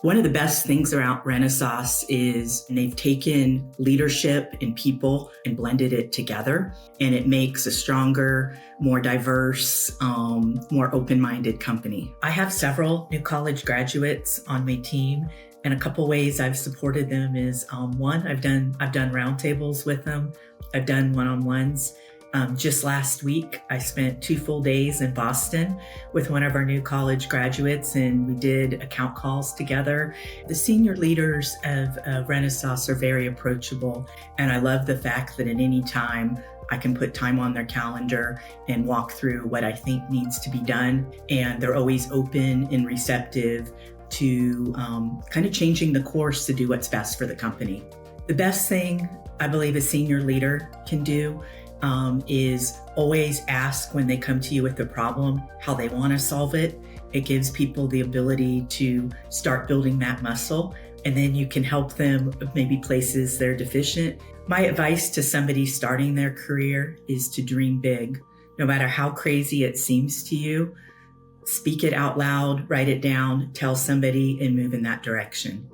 One of the best things about Renesas is they've taken leadership and people and blended it together, and it makes a stronger, more diverse, more open-minded company. I have several new college graduates on my team, and a couple ways I've supported them is one, I've done roundtables with them. I've done one-on-ones. Just last week, I spent 2 full days in Boston with one of our new college graduates, and we did account calls together. The senior leaders of Renesas are very approachable, and I love the fact that at any time, I can put time on their calendar and walk through what I think needs to be done. And they're always open and receptive to kind of changing the course to do what's best for the company. The best thing I believe a senior leader can do is always ask when they come to you with a problem how they want to solve it. It gives people the ability to start building that muscle, and then you can help them with maybe places they're deficient. My advice to somebody starting their career is to dream big. No matter how crazy it seems to you, speak it out loud, write it down, tell somebody, and move in that direction.